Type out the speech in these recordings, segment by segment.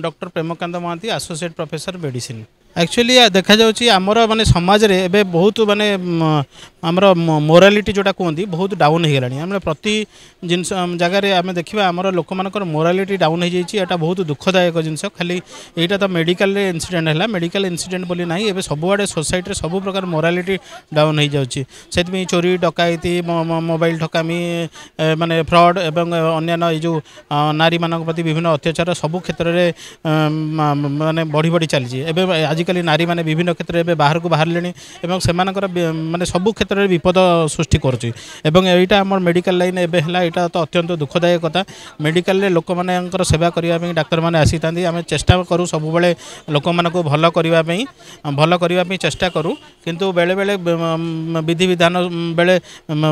doctor Premkant Mahanti associate professor medicine actually देखा जाउची आमर माने समाज रे एबे बहुत माने आमर मोरालिटी जोटा कहती बहुत डाउन हो गलानी आम प्रति जिन जगार आम देखा आमर लोक मानकर मोरालिटी डाउन हो जाए बहुत दुखदायक जिनस खाली यहाँ तो मेडिकल इंसिडेंट है मेडिकल इंसिडेंट बोली ना एबे सबुआड़े सोसाइटी सब प्रकार मोरालिटी डाउन हो जाउची से चोरी डकायती मोबाइल ठकामी माने फ्रॉड एवं अन्य जो नारी मान प्रति विभिन्न अत्याचार सबू क्षेत्र में बढ़ी बढ़ी चली आजिकल नारी मैंने विभिन्न क्षेत्र में बाहर को बाहर से माने सबू क्षेत्र में विपद सृष्टि करुँच आम मेडिकल लाइन एवं यहाँ तो अत्यंत दुखदायक कथा मेडिकल लोक मान सेवा करने डाक्तर मैंने आसी था आम चेष्टा करूँ सब लोक मान भल करने चेष्टा करूँ किंतु बेले बेले विधि विधान बेले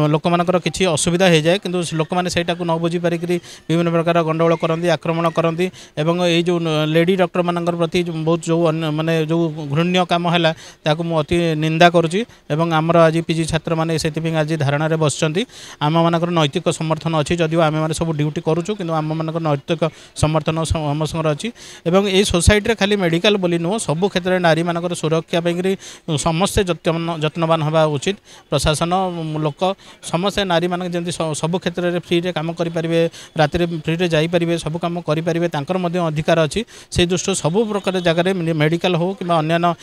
लोक मानकर किसी असुविधा हो जाए किंतु लोक मैंने से न बुझी पारिक विभिन्न प्रकार गंडगोल करती आक्रमण करती ये जो लेडी डॉक्टर मान प्रति बहुत जो माने जो घृण्य कम है अति निंदा करुँची आमर आज पीजी छात्र मैंने से आज धारणा बसुँच आम मानकर नैतिक समर्थन अच्छी जदिव आम मैंने सब ड्यूटी करुचु कि आम मानकर नैतिक समर्थन समस्त अच्छी ये सोसाइटी खाली मेडिकल बोली नुह सबू क्षेत्र में नारी मानकर सुरक्षा समस्ते जत्नवान हवा उचित प्रशासन लोक समस्ते नारी मान जमी सब क्षेत्र में फ्री काम करेंगे राति फ्री जापरेंगे सब कम करेंगे अधिकार अच्छी से दृष्टि सबू प्रकार जगह मेडिकल हो कि अन्य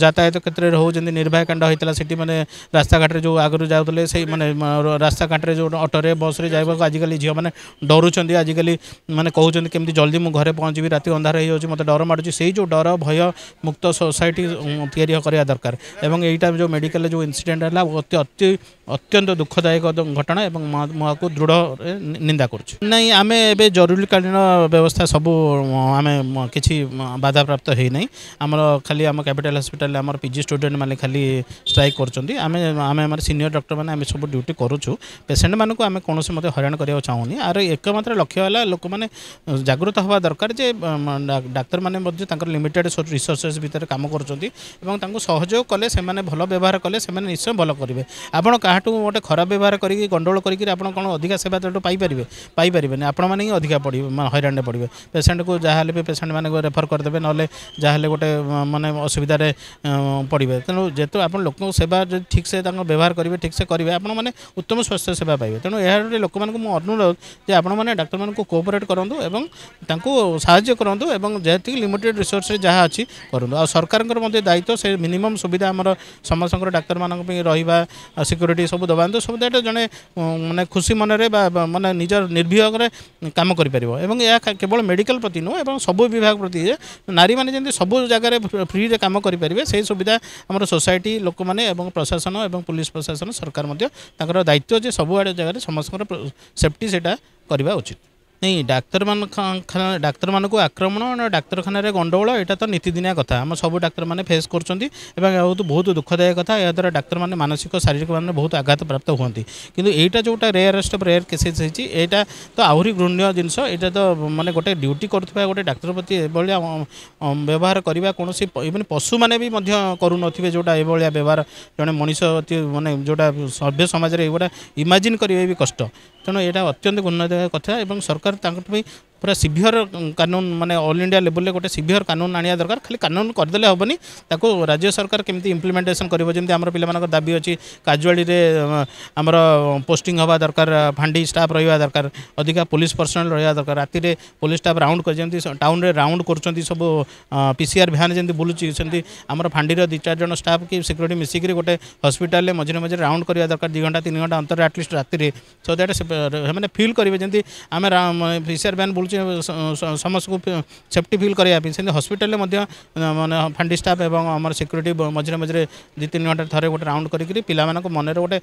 यातायात क्षेत्र में हो जमी निर्भया कांड होता से मैंने रास्ता घाट जो आगु जाते से मैंने रास्ता घाट जो ऑटोरे बस रे जाइबा आजिकल झील मैंने डरुंच आजिकल मैंने कहते केमती जल्दी मुझे घरे पहुँची राति अंधार हो मत डर मार्च से जो डर भय मुक्त सोसाइटी या करवा दरकार एवं यहाँ जो मेडिकल जो इंसिडेंट है अत्यंत दुखदायक घटना मुझे दृढ़ निंदा करें आम ए जरूरीकालीन व्यवस्था सबू आम कि बाधा प्राप्त होना आमर खाली आम कैपिटल हॉस्पिटल आम पीजी स्टूडेंट मैंने खाली स्ट्राइक कर सीनियर डॉक्टर मैंने आम सब ड्यूटी करुचु पेसेंट मानक आम कौन से हराण करने चाहूनी आर एकमात्र लक्ष्य है लोक मैंने जागृत हवा दरकार जे डाक्तर मैंने लिमिटेड रिसोर्सेस भितर काम कर सहयोग कले से भल व्यवहार कले से निश्चय भल करेंगे आपड़ क्या गोटे खराब व्यवहार करके गंडगोल करके कौन अधिका सेवा पाइपर पाइपर आपण मैंने ही अधिका पड़े हईराण पड़े पेसेंट को जहाँ भी पेसेंट मैंने रेफर करदे ना जहाँ गोटे माने असुविधा पड़े तेणु जेहेतु आप लोक सेवा ठीक से व्यवहार करेंगे ठीक से करेंगे आपण मैंने उत्तम स्वास्थ्य सेवा पाइबे तेणु यह लोक मानू अनुरोध जे आपण मैंने डाक्तर मान कोऑपरेट करूँ और साहाय्य करूँ जैसे लिमिटेड रिसोर्स जहाँ अच्छी करूँ आ सरकार दायित्व से मिनिमम सुविधा आमर समस्त डाक्तर मान रहा सिक्योरिटी सब दबा तो सब जड़े माने खुशी मन माने निजर निर्भय काम कर केवल मेडिकल प्रति नुह सब विभाग प्रति नारी मैंने जमी सब जगह फ्री रे काम करेंगे से सुविधा आम सोसाइटी लोक मैंने प्रशासन और पुलिस प्रशासन सरकार दायित्व जे सबुआड़े जगह समस्त सेफ्टी से करवा उचित नहीं डाक्तर मान को आक्रमण और डाक्तखाना गंडगोल यहाँ तो नीतिदिनिया कथा आम सब डाक्तर मैंने फेस कर बहुत दुखदायक कथा या द्वारा डाक्तर मैंने मानसिक शारीरिक मान बहुत आघात प्राप्त होती किंतु यहाँ जोटा रेयरेस्ट ऑफ रेयर केसेस होता तो आहरी घृण्य जिनस यहाँ तो माने गोटे ड्यूटी करुवा गोटे डाक्तर प्रति व्यवहार करवा कौन इवन पशु मैंने भी करुनथिबे जोटा ये व्यवहार जड़े मनीष माने जोटा सभ्य समाज में एगुड़ा इमाजिन करेंगे भी कष्ट तेणु यहाँ अत्यंत गुणदायक कथा और सरकार पूरा सिवियर कानून माने ऑल इंडिया लेवल में गोटे सिवियर कानून आनिया दरकार खाली कानून करदे हेनी ताको राज्य सरकार केमती इम्प्लीमेंटेशन करिवो जेमती हमर पिला मानक दाबी अछि काजुआली रे हमर पोस्टिंग हवा दरकार फांडी स्टाफ रहिवा दरकार अधिका पुलिस पर्सनल रहिवा दरकार राति रे पुलिस स्टाफ राउंड कर जेमती टाउन रे राउंड करचंती सब पीसीआर वैन जेमती बुलुची सेमती हमर फांडी रे 2-4 जन स्टाफ की सिक्योरिटी मिसिक गोटे हॉस्पिटल रे मझे मझे राउंड करिवा दरकार 2 घंटा 3 घंटा अंतर एटलिस्ट राति रे सो दैट माने फील करिवे जेमती आमे पीसीआर वैन बुलुची समस्त को सेफ्टी फील करने से हॉस्पिटल माने फांडी स्टाफ एवं आम सिक्योरिटी मझे मझे 2-3 घंटा थे गोटे राउंड करी पिला मन मन गोटे